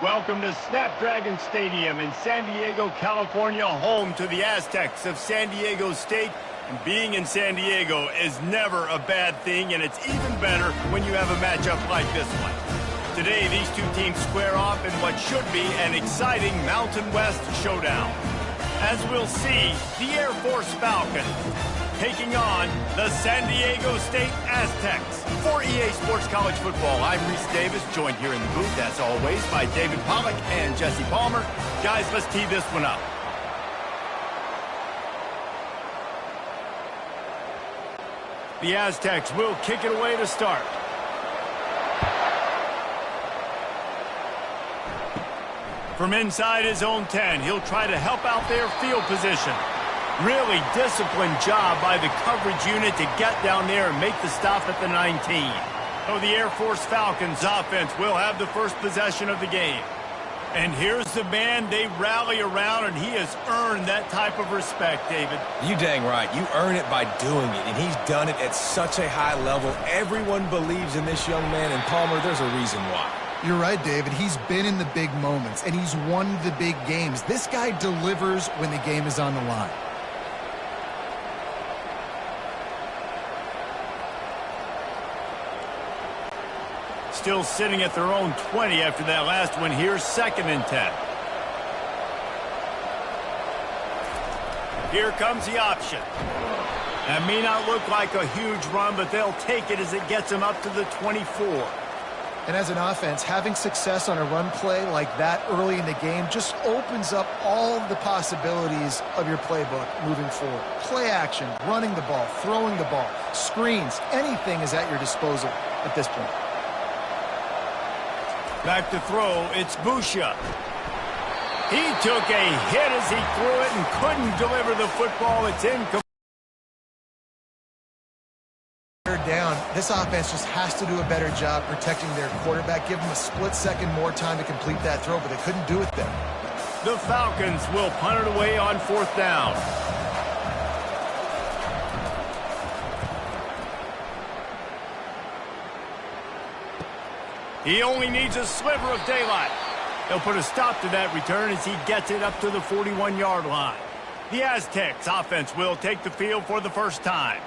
welcome to Snapdragon Stadium in San Diego, California, home to the Aztecs of San Diego State. And being in San Diego is never a bad thing, and it's even better when you have a matchup like this one. Today, these two teams square off in what should be an exciting Mountain West showdown. As we'll see, the Air Force Falcons taking on the San Diego State Aztecs. For EA Sports College Football, I'm Reese Davis, joined here in the booth, as always, by David Pollack and Jesse Palmer. Guys, let's tee this one up. The Aztecs will kick it away to start. From inside his own 10, he'll try to help out their field position. Really disciplined job by the coverage unit to get down there and make the stop at the 19. So the Air Force Falcons offense will have the first possession of the game. And here's the man they rally around, and he has earned that type of respect, David. You dang right. You earn it by doing it, and he's done it at such a high level. Everyone believes in this young man, and Palmer, there's a reason why. You're right, David. He's been in the big moments, and he's won the big games. This guy delivers when the game is on the line. Still sitting at their own 20 after that last one. Here's 2nd and 10. Here comes the option. That may not look like a huge run, but they'll take it as it gets them up to the 24. And as an offense, having success on a run play like that early in the game just opens up all of the possibilities of your playbook moving forward. Play action, running the ball, throwing the ball, screens, anything is at your disposal at this point. Back to throw, it's Busha. He took a hit as he threw it and couldn't deliver the football. It's incomplete. Down, this offense just has to do a better job protecting their quarterback. Give them a split second more time to complete that throw, but they couldn't do it then. The Falcons will punt it away on 4th down. He only needs a sliver of daylight. They'll put a stop to that return as he gets it up to the 41-yard line. The Aztecs offense will take the field for the first time.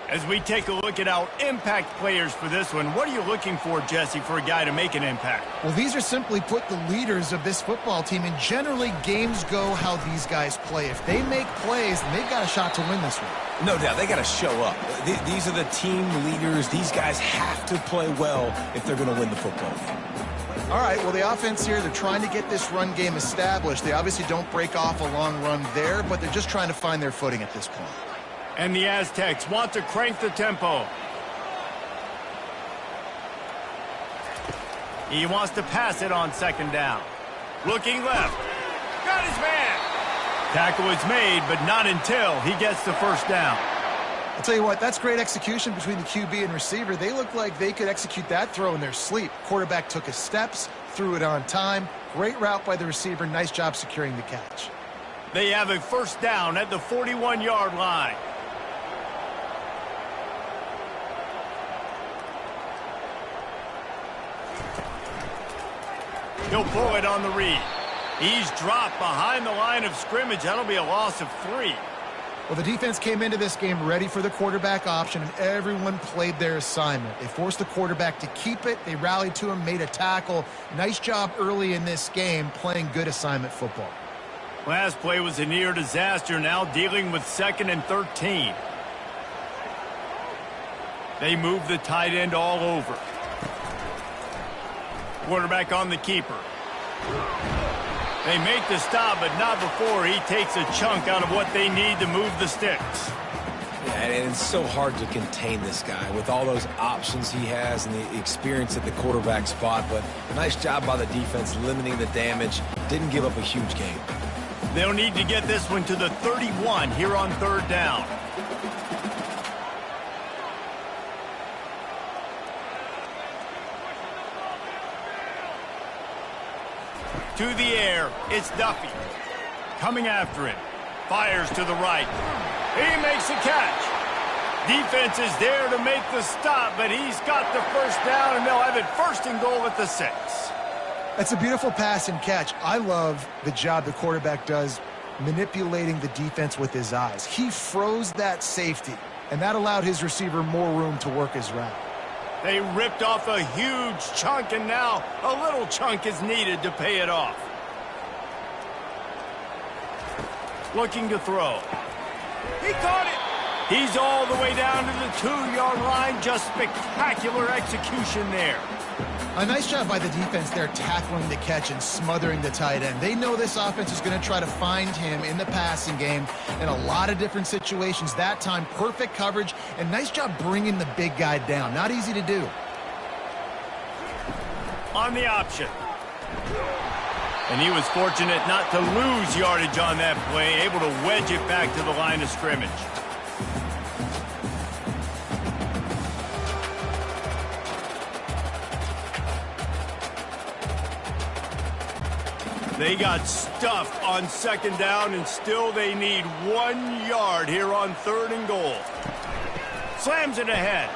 As we take a look at our impact players for this one, what are you looking for, Jesse, for a guy to make an impact? Well, these are simply put the leaders of this football team, and generally games go how these guys play. If they make plays, then they've got a shot to win this one. No doubt, they got to show up. These are the team leaders. These guys have to play well if they're going to win the football. All right, well, the offense here, they're trying to get this run game established. They obviously don't break off a long run there, but they're just trying to find their footing at this point. And the Aztecs want to crank the tempo. He wants to pass it on 2nd down. Looking left. Got his man. Tackle is made, but not until he gets the 1st down. I'll tell you what, that's great execution between the QB and receiver. They look like they could execute that throw in their sleep. Quarterback took his steps, threw it on time. Great route by the receiver. Nice job securing the catch. They have a 1st down at the 41-yard line. He'll pull it on the read. He's dropped behind the line of scrimmage. That'll be a loss of 3. Well, the defense came into this game ready for the quarterback option, and everyone played their assignment. They forced the quarterback to keep it. They rallied to him, made a tackle. Nice job early in this game playing good assignment football. Last play was a near disaster, now dealing with 2nd and 13. They move the tight end all over. Quarterback on the keeper. They make the stop, but not before he takes a chunk out of what they need to move the sticks. Yeah, and it's so hard to contain this guy with all those options he has and the experience at the quarterback spot, but a nice job by the defense limiting the damage. Didn't give up a huge gain. They'll need to get this one to the 31 here on 3rd down. To the air, it's Duffy. Coming after him. Fires to the right. He makes a catch. Defense is there to make the stop, but he's got the 1st down, and they'll have it 1st and goal at the 6. That's a beautiful pass and catch. I love the job the quarterback does manipulating the defense with his eyes. He froze that safety, and that allowed his receiver more room to work his route. They ripped off a huge chunk, and now a little chunk is needed to pay it off. Looking to throw. He caught it. He's all the way down to the 2-yard line. Just spectacular execution there. A nice job by the defense there tackling the catch and smothering the tight end. They know this offense is going to try to find him in the passing game in a lot of different situations. That time, perfect coverage, and nice job bringing the big guy down. Not easy to do. On the option. And he was fortunate not to lose yardage on that play, able to wedge it back to the line of scrimmage. They got stuffed on second down, and still they need 1 yard here on 3rd and goal. Slams it ahead.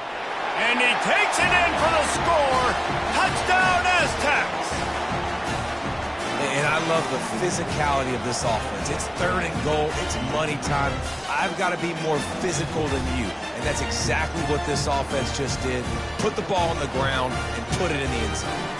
And he takes it in for the score. Touchdown, Aztecs! And I love the physicality of this offense. It's 3rd and goal. It's money time. I've got to be more physical than you. And that's exactly what this offense just did. Put the ball on the ground and put it in the end zone.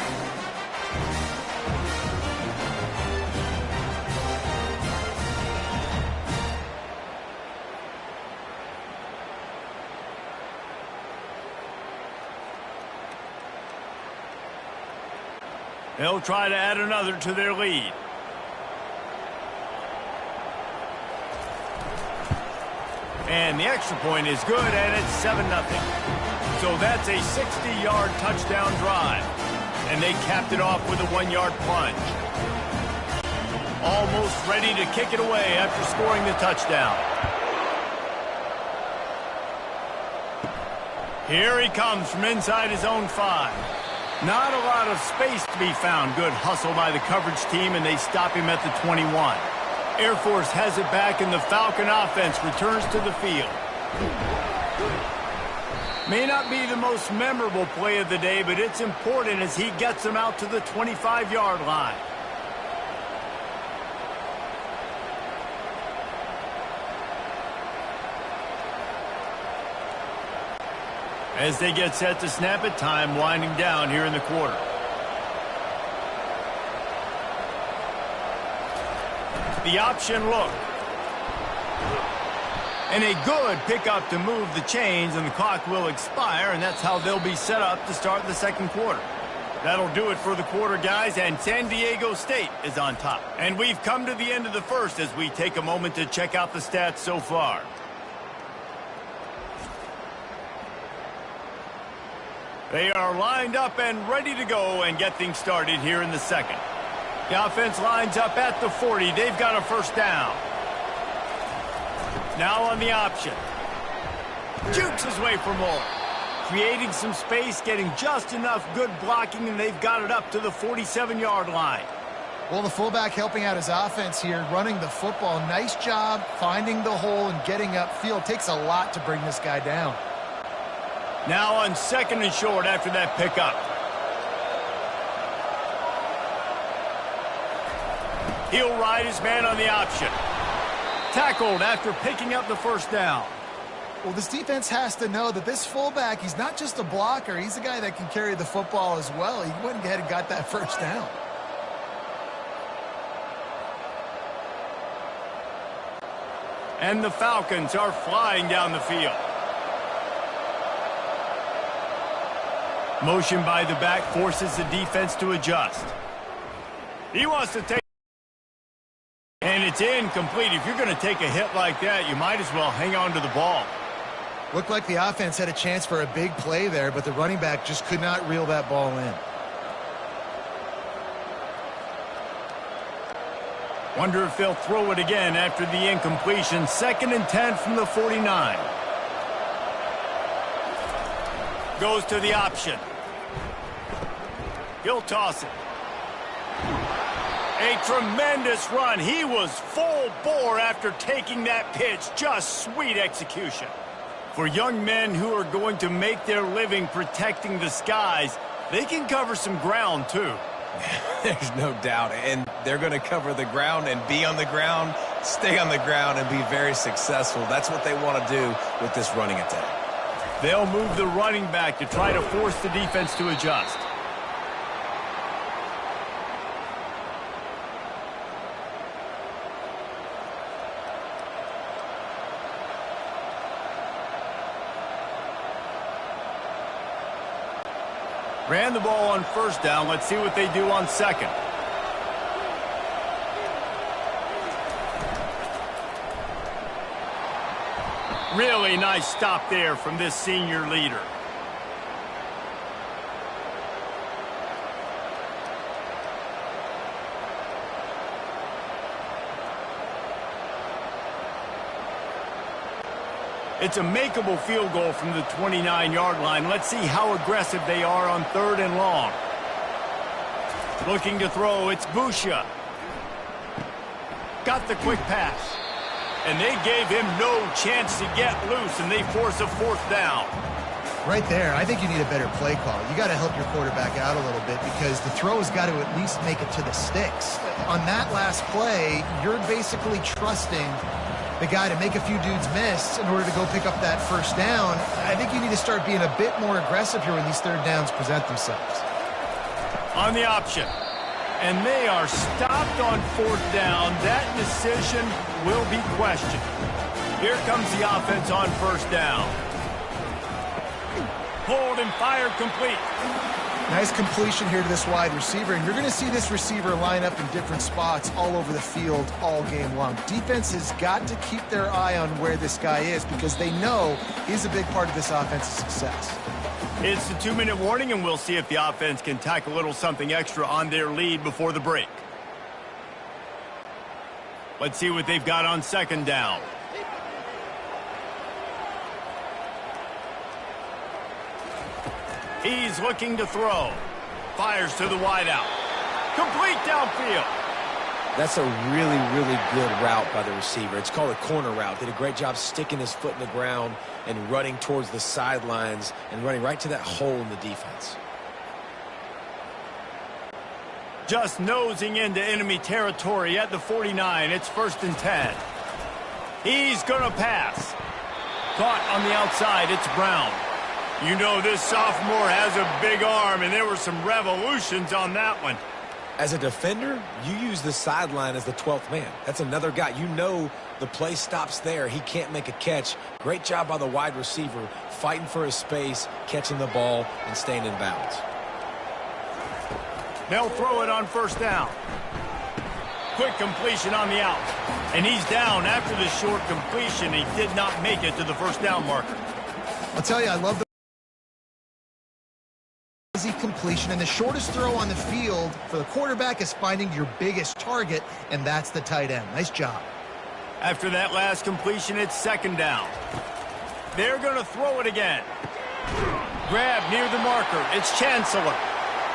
They'll try to add another to their lead. And the extra point is good, and it's 7-0. So that's a 60-yard touchdown drive. And they capped it off with a 1-yard plunge. Almost ready to kick it away after scoring the touchdown. Here he comes from inside his own 5. Not a lot of space to be found. Good hustle by the coverage team, and they stop him at the 21. Air Force has it back, and the Falcon offense returns to the field. May not be the most memorable play of the day, but it's important as he gets them out to the 25-yard line. As they get set to snap it, time winding down here in the quarter. The option look. And a good pickup to move the chains, and the clock will expire, and that's how they'll be set up to start the 2nd quarter. That'll do it for the quarter, guys, and San Diego State is on top. And we've come to the end of the 1st as we take a moment to check out the stats so far. They are lined up and ready to go and get things started here in the 2nd. The offense lines up at the 40. They've got a 1st down. Now on the option. Jukes his way for more. Creating some space, getting just enough good blocking, and they've got it up to the 47-yard line. Well, the fullback helping out his offense here, running the football. Nice job finding the hole and getting upfield. Takes a lot to bring this guy down. Now on 2nd and short after that pickup. He'll ride his man on the option. Tackled after picking up the 1st down. Well, this defense has to know that this fullback, he's not just a blocker. He's a guy that can carry the football as well. He went ahead and got that 1st down. And the Falcons are flying down the field. Motion by the back forces the defense to adjust. He wants to take, and it's incomplete. If you're going to take a hit like that, you might as well hang on to the ball. Looked like the offense had a chance for a big play there, but the running back just could not reel that ball in. Wonder if they'll throw it again after the incompletion. 2nd and 10 from the 49. Goes to the option. He'll toss it. A tremendous run. He was full bore after taking that pitch. Just sweet execution. For young men who are going to make their living protecting the skies, they can cover some ground too. There's no doubt, and they're going to cover the ground and be on the ground, stay on the ground, and be very successful. That's what they want to do with this running attack. They'll move the running back to try to force the defense to adjust. Ran the ball on first down. Let's see what they do on second. Really nice stop there from this senior leader. It's a makeable field goal from the 29-yard line. Let's see how aggressive they are on 3rd and long. Looking to throw, it's Busha. Got the quick pass. And they gave him no chance to get loose, and they force a 4th down. Right there, I think you need a better play call. You got to help your quarterback out a little bit because the throw has got to at least make it to the sticks. On that last play, you're basically trusting the guy to make a few dudes miss in order to go pick up that 1st down. I think you need to start being a bit more aggressive here when these 3rd downs present themselves. On the option. And they are stopped on 4th down. That decision will be questioned. Here comes the offense on 1st down. Hold and fire complete. Nice completion here to this wide receiver, and you're going to see this receiver line up in different spots all over the field all game long. Defense has got to keep their eye on where this guy is because they know he's a big part of this offense's success. It's the 2-minute warning, and we'll see if the offense can tack a little something extra on their lead before the break. Let's see what they've got on 2nd down. He's looking to throw. Fires to the wideout. Complete downfield. That's a really, really good route by the receiver. It's called a corner route. Did a great job sticking his foot in the ground and running towards the sidelines and running right to that hole in the defense. Just nosing into enemy territory at the 49. It's 1st and 10. He's going to pass. Caught on the outside. It's Brown. You know this sophomore has a big arm, and there were some revolutions on that one. As a defender, you use the sideline as the 12th man. That's another guy. You know the play stops there. He can't make a catch. Great job by the wide receiver, fighting for his space, catching the ball, and staying in bounds. They'll throw it on 1st down. Quick completion on the out. And he's down after the short completion. He did not make it to the 1st down marker. I'll tell you, I love the completion, and the shortest throw on the field for the quarterback is finding your biggest target, and that's the tight end. Nice job. After that last completion, it's 2nd down. They're going to throw it again. Grab near the marker. It's Chancellor.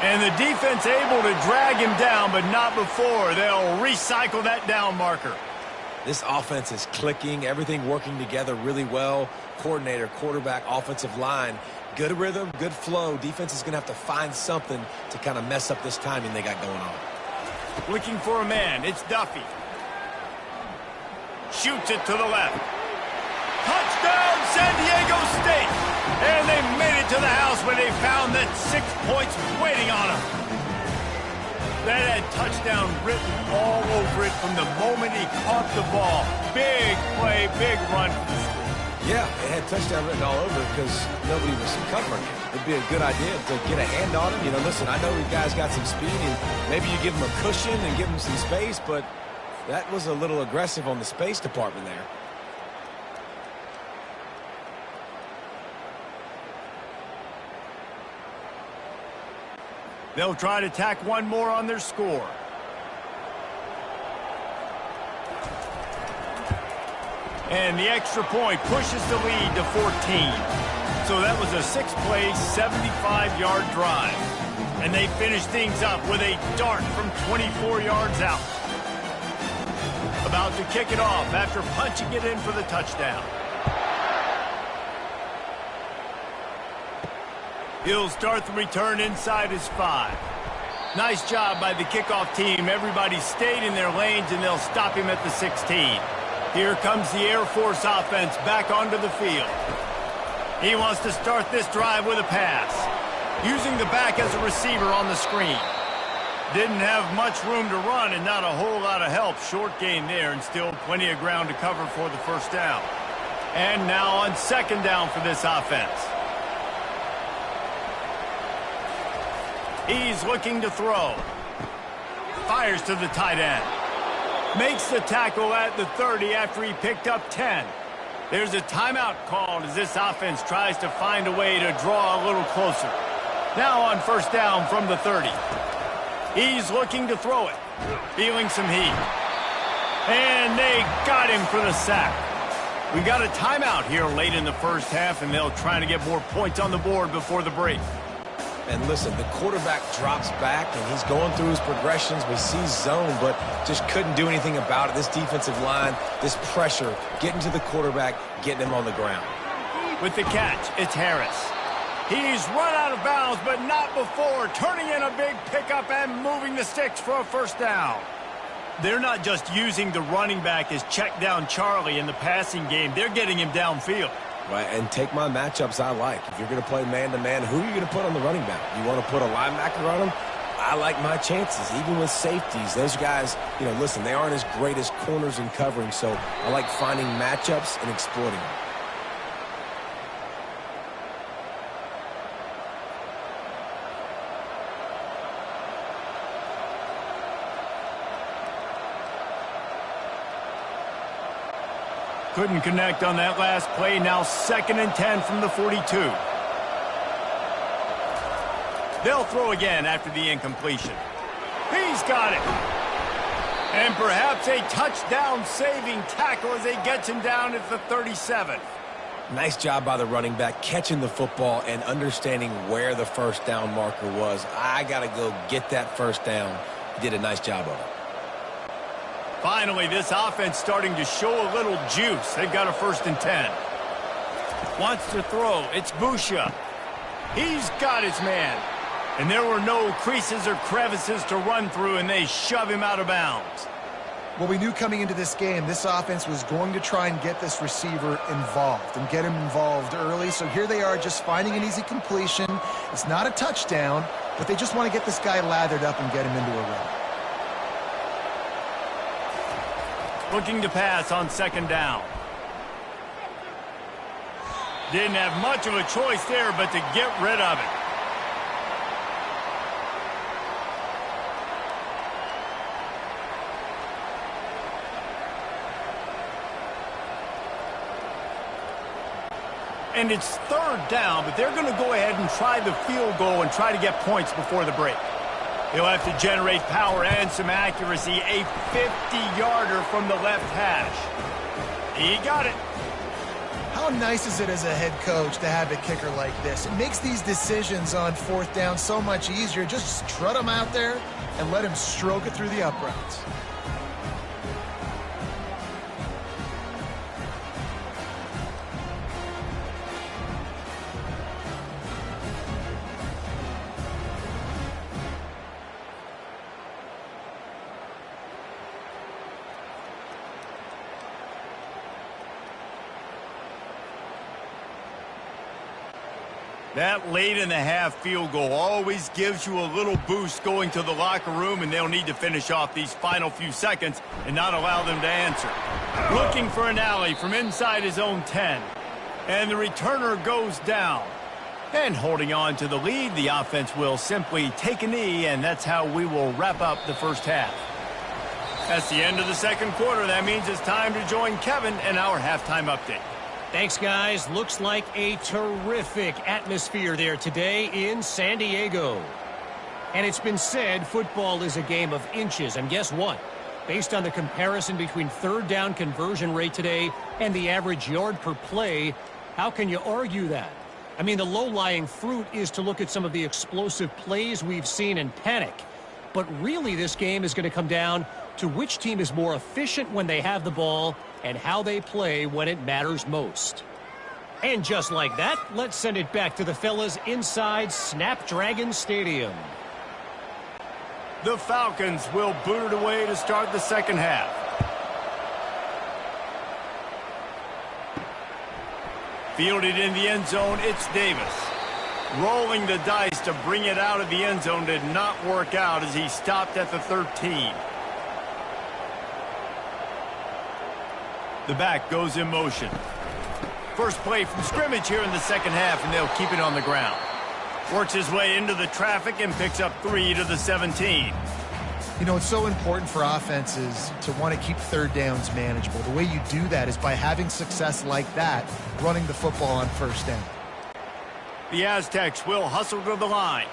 And the defense able to drag him down, but not before. They'll recycle that down marker. This offense is clicking, everything working together really well. Coordinator, quarterback, offensive line. Good rhythm, good flow. Defense is going to have to find something to kind of mess up this timing they got going on. Looking for a man. It's Duffy. Shoots it to the left. Touchdown, San Diego State! And they made it to the house when they found that 6 points waiting on them. That had touchdown written all over it from the moment he caught the ball. Big play, big run for the school. Yeah, it had touchdown written all over it because nobody was covering it. It'd be a good idea to get a hand on him. You know, listen, I know you guys got some speed, and maybe you give him a cushion and give him some space, but that was a little aggressive on the space department there. They'll try to tack one more on their score. And the extra point pushes the lead to 14. So that was a 6-play, 75-yard drive. And they finish things up with a dart from 24 yards out. About to kick it off after punching it in for the touchdown. He'll start the return inside his 5. Nice job by the kickoff team. Everybody stayed in their lanes, and they'll stop him at the 16. Here comes the Air Force offense back onto the field. He wants to start this drive with a pass, using the back as a receiver on the screen. Didn't have much room to run and not a whole lot of help. Short gain there, and still plenty of ground to cover for the first down. And now on second down for this offense. He's looking to throw. Fires to the tight end. Makes the tackle at the 30 after he picked up 10. There's a timeout called as this offense tries to find a way to draw a little closer. Now on first down from the 30. He's looking to throw it. Feeling some heat. And they got him for the sack. We got a timeout here late in the first half, and they'll try to get more points on the board before the break. And listen, the quarterback drops back, and he's going through his progressions. We see zone, but just couldn't do anything about it. This defensive line, this pressure, getting to the quarterback, getting him on the ground. With the catch, it's Harris. He's run out of bounds, but not before turning in a big pickup and moving the sticks for a first down. They're not just using the running back as check down Charlie in the passing game. They're getting him downfield. Right, and take my matchups I like. If you're going to play man-to-man, who are you going to put on the running back? You want to put a linebacker on him? I like my chances, even with safeties. Those guys, you know, listen, they aren't as great as corners and covering, so I like finding matchups and exploiting them. Couldn't connect on that last play. Now 2nd and 10 from the 42. They'll throw again after the incompletion. He's got it. And perhaps a touchdown-saving tackle as they get him down at the 37. Nice job by the running back, catching the football and understanding where the first down marker was. I got to go get that first down. He did a nice job of it. Finally, this offense starting to show a little juice. They've got a 1st and 10. Wants to throw. It's Busha. He's got his man. And there were no creases or crevices to run through, and they shove him out of bounds. Well, we knew coming into this game, this offense was going to try and get this receiver involved and get him involved early. So here they are just finding an easy completion. It's not a touchdown, but they just want to get this guy lathered up and get him into a run. Looking to pass on 2nd down. Didn't have much of a choice there, but to get rid of it. And it's 3rd down, but they're going to go ahead and try the field goal and try to get points before the break. He'll have to generate power and some accuracy. A 50-yarder from the left hash. He got it. How nice is it as a head coach to have a kicker like this? It makes these decisions on 4th down so much easier. Just strut him out there and let him stroke it through the uprights. That late-in-the-half field goal always gives you a little boost going to the locker room, and they'll need to finish off these final few seconds and not allow them to answer. Looking for an alley from inside his own 10. And the returner goes down. And holding on to the lead, the offense will simply take a knee, and that's how we will wrap up the first half. That's the end of the 2nd quarter. That means it's time to join Kevin in our halftime update. Thanks, guys. Looks like a terrific atmosphere there today in San Diego. And it's been said football is a game of inches. And guess what? Based on the comparison between 3rd down conversion rate today and the average yard per play, how can you argue that? I mean, the low-lying fruit is to look at some of the explosive plays we've seen and panic. But really, this game is going to come down to which team is more efficient when they have the ball and how they play when it matters most. And just like that, let's send it back to the fellas inside Snapdragon Stadium. The Falcons will boot it away to start the second half. Fielded in the end zone, it's Davis. Rolling the dice to bring it out of the end zone did not work out as he stopped at the 13. The back goes in motion. First play from scrimmage here in the second half, and they'll keep it on the ground. Works his way into the traffic and picks up 3 to the 17. You know, it's so important for offenses to want to keep third downs manageable. The way you do that is by having success like that, running the football on first down. The Aztecs will hustle to the line.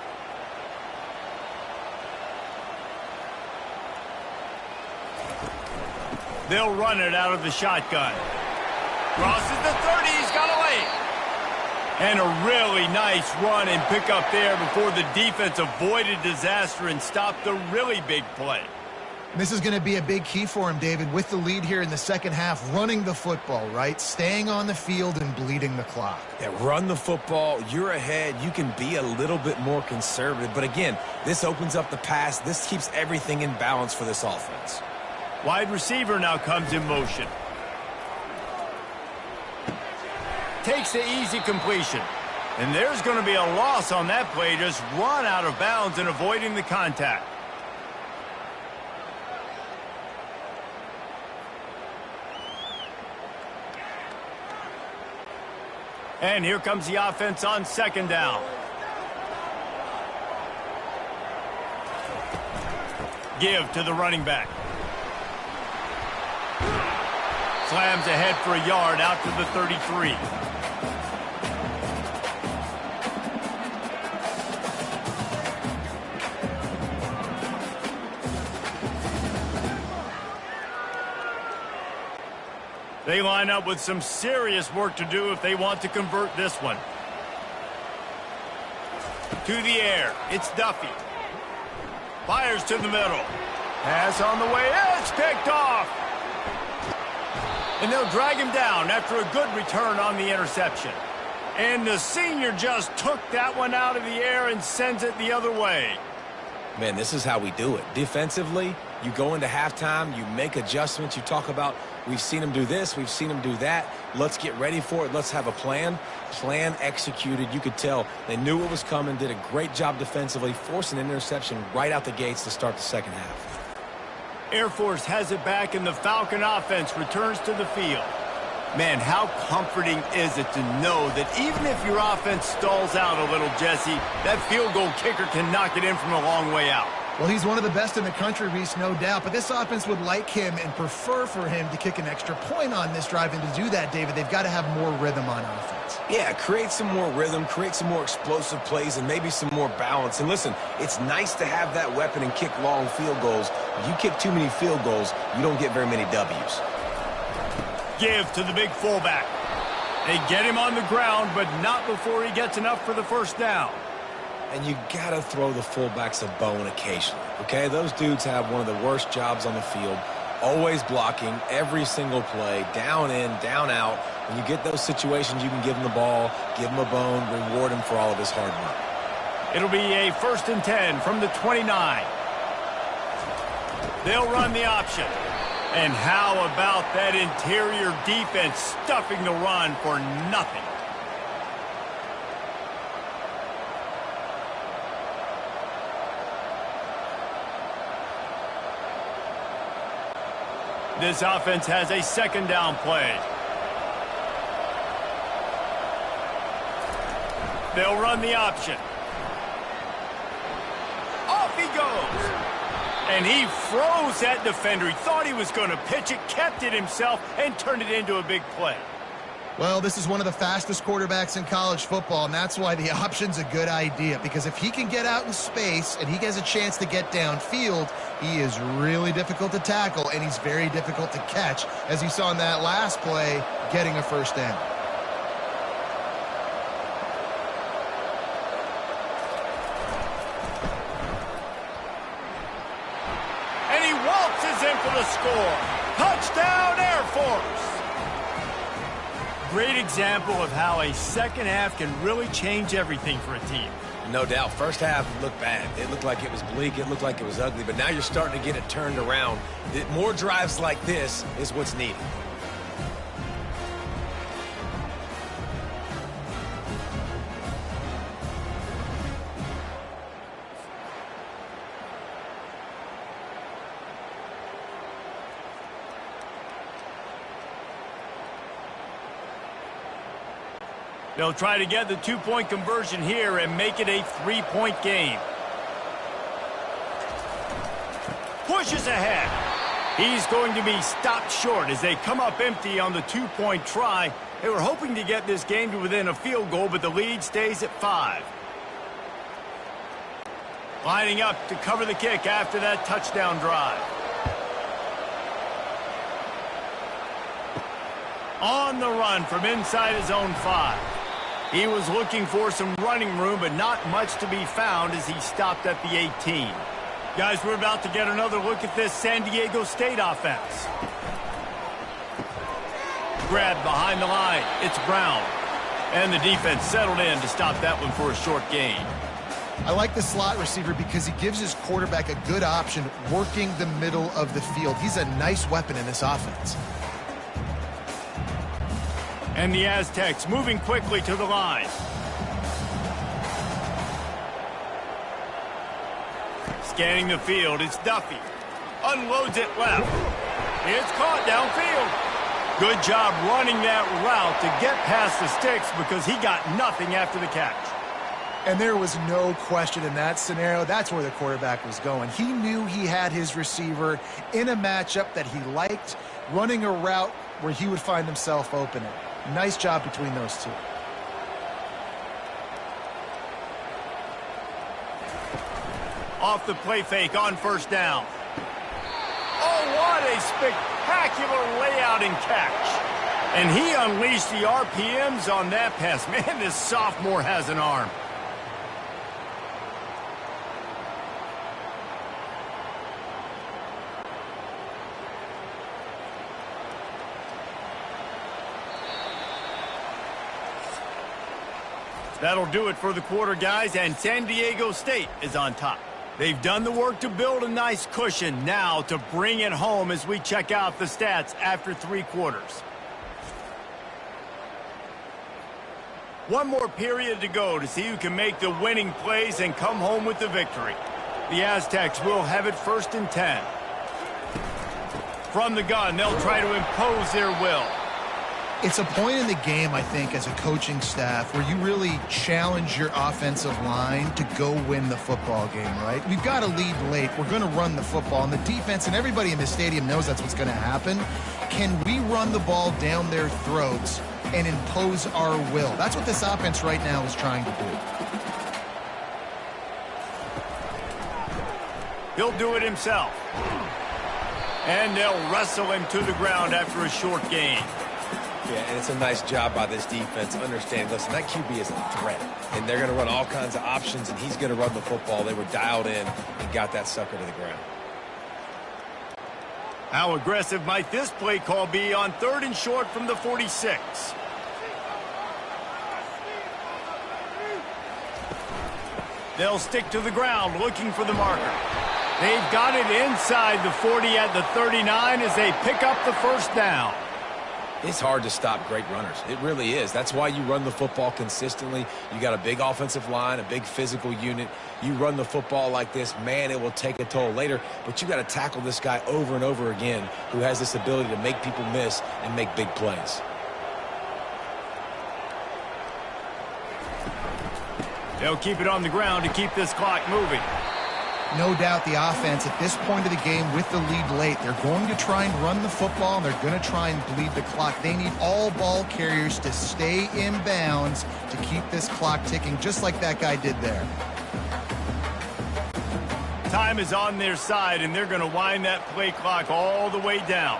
They'll run it out of the shotgun. Crosses the 30, he's got away. And a really nice run and pick up there before the defense avoided disaster and stopped a really big play. This is going to be a big key for him, David, with the lead here in the second half, running the football, right? Staying on the field and bleeding the clock. Yeah, run the football. You're ahead. You can be a little bit more conservative. But again, this opens up the pass. This keeps everything in balance for this offense. Wide receiver now comes in motion. Takes the easy completion. And there's going to be a loss on that play. Just run out of bounds and avoiding the contact. And here comes the offense on second down. Give to the running back. Slams ahead for a yard out to the 33. They line up with some serious work to do if they want to convert this one. To the air, it's Duffy. Fires to the middle. Pass on the way, it's picked off. And they'll drag him down after a good return on the interception. And the senior just took that one out of the air and sends it the other way. Man, this is how we do it. Defensively, you go into halftime, you make adjustments, you talk about, we've seen them do this, we've seen them do that. Let's get ready for it. Let's have a plan. Plan executed. You could tell they knew what was coming, did a great job defensively, forcing an interception right out the gates to start the second half. Air Force has it back, and the Falcon offense returns to the field. Man, how comforting is it to know that even if your offense stalls out a little, Jesse, that field goal kicker can knock it in from a long way out. Well, he's one of the best in the country, Reese, no doubt. But this offense would like him and prefer for him to kick an extra point on this drive. And to do that, David, they've got to have more rhythm on offense. Yeah, create some more rhythm, create some more explosive plays, and maybe some more balance. And listen, it's nice to have that weapon and kick long field goals. If you kick too many field goals, you don't get very many W's. Give to the big fullback. They get him on the ground, but not before he gets enough for the first down. And you got to throw the fullbacks a bone occasionally, okay? Those dudes have one of the worst jobs on the field, always blocking every single play, down in, down out. When you get those situations, you can give him the ball, give him a bone, reward him for all of his hard work. It'll be a 1st and 10 from the 29. They'll run the option. And how about that interior defense stuffing the run for nothing? This offense has a second down play. They'll run the option. Off he goes. And he froze that defender. He thought he was going to pitch it, kept it himself, and turned it into a big play. Well, this is one of the fastest quarterbacks in college football, and that's why the option's a good idea. Because if he can get out in space and he has a chance to get downfield, he is really difficult to tackle, and he's very difficult to catch, as you saw in that last play, getting a first down. And he waltzes in for the score. Touchdown, Air Force! Great example of how a second half can really change everything for a team. No doubt. First half looked bad. It looked like it was bleak. It looked like it was ugly. But now you're starting to get it turned around. More drives like this is what's needed. They'll try to get the two-point conversion here and make it a three-point game. Pushes ahead. He's going to be stopped short as they come up empty on the two-point try. They were hoping to get this game to within a field goal, but the lead stays at 5. Lining up to cover the kick after that touchdown drive. On the run from inside his own 5. He was looking for some running room, but not much to be found as he stopped at the 18. Guys, we're about to get another look at this San Diego State offense. Grabbed behind the line. It's Brown. And the defense settled in to stop that one for a short gain. I like the slot receiver because he gives his quarterback a good option working the middle of the field. He's a nice weapon in this offense. And the Aztecs moving quickly to the line. Scanning the field, it's Duffy. Unloads it left. It's caught downfield. Good job running that route to get past the sticks because he got nothing after the catch. And there was no question in that scenario. That's where the quarterback was going. He knew he had his receiver in a matchup that he liked, running a route where he would find himself opening. Nice job between those two. Off the play fake on first down. Oh, what a spectacular layout and catch. And he unleashed the RPMs on that pass. Man, this sophomore has an arm. That'll do it for the quarter, guys, and San Diego State is on top. They've done the work to build a nice cushion. Now to bring it home as we check out the stats after 3 quarters. One more period to go to see who can make the winning plays and come home with the victory. The Aztecs will have it 1st and 10. From the gun, they'll try to impose their will. It's a point in the game, I think, as a coaching staff where you really challenge your offensive line to go win the football game, right? We've got to lead late. We're going to run the football. And the defense and everybody in the stadium knows that's what's going to happen. Can we run the ball down their throats and impose our will? That's what this offense right now is trying to do. He'll do it himself. And they'll wrestle him to the ground after a short gain. Yeah, and it's a nice job by this defense. Understand, listen, that QB is a threat, and they're going to run all kinds of options, and he's going to run the football. They were dialed in and got that sucker to the ground. How aggressive might this play call be on 3rd and short from the 46? They'll stick to the ground looking for the marker. They've got it inside the 40 at the 39 as they pick up the 1st down. It's hard to stop great runners. It really is. That's why you run the football consistently. You got a big offensive line, a big physical unit. You run the football like this, man, it will take a toll later. But you got to tackle this guy over and over again who has this ability to make people miss and make big plays. They'll keep it on the ground to keep this clock moving. No doubt the offense at this point of the game with the lead late, they're going to try and run the football and they're going to try and bleed the clock. They need all ball carriers to stay in bounds to keep this clock ticking just like that guy did there. Time is on their side and they're going to wind that play clock all the way down.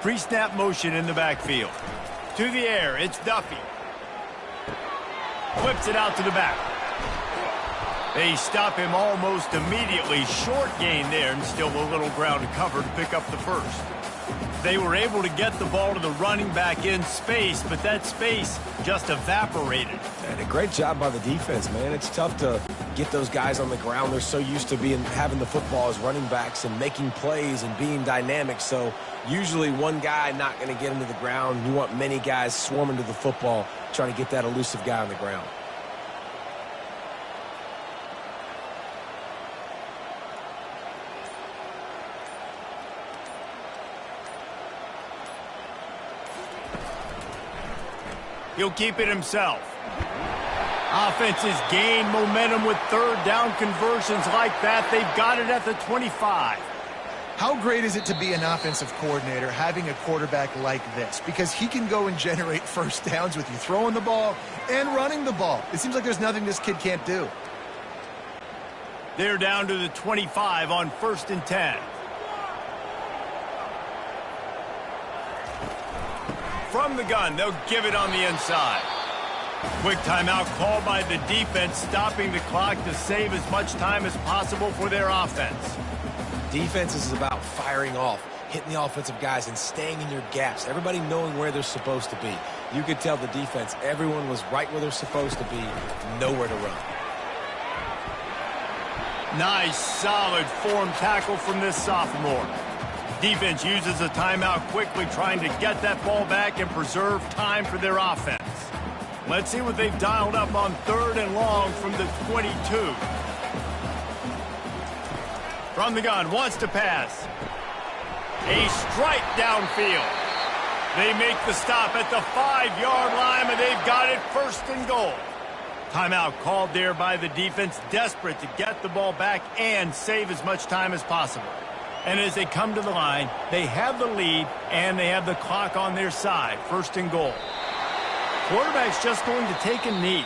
Pre-snap motion in the backfield. To the air, it's Duffy. Flips it out to the back. They stop him almost immediately. Short gain there, and still a little ground to cover to pick up the first. They were able to get the ball to the running back in space, but that space just evaporated. And a great job by the defense, man. It's tough to get those guys on the ground. They're so used to having the football as running backs and making plays and being dynamic. So usually one guy not going to get into the ground. You want many guys swarming to the football, trying to get that elusive guy on the ground. He'll keep it himself. Offenses gain momentum with third down conversions like that. They've got it at the 25. How great is it to be an offensive coordinator having a quarterback like this? Because he can go and generate first downs with you throwing the ball and running the ball. It seems like there's nothing this kid can't do. They're down to the 25 on 1st and 10. From the gun, they'll give it on the inside. Quick timeout called by the defense, stopping the clock to save as much time as possible for their offense. Defense is about firing off, hitting the offensive guys and staying in your gaps. Everybody knowing where they're supposed to be. You could tell the defense, everyone was right where they're supposed to be, nowhere to run. Nice, solid form tackle from this sophomore. Defense uses a timeout quickly, trying to get that ball back and preserve time for their offense. Let's see what they've dialed up on 3rd and long from the 22. From the gun, wants to pass. A strike downfield. They make the stop at the 5-yard line, and they've got it 1st and goal. Timeout called there by the defense, desperate to get the ball back and save as much time as possible. And as they come to the line, they have the lead, and they have the clock on their side. 1st and goal. Quarterback's just going to take a knee.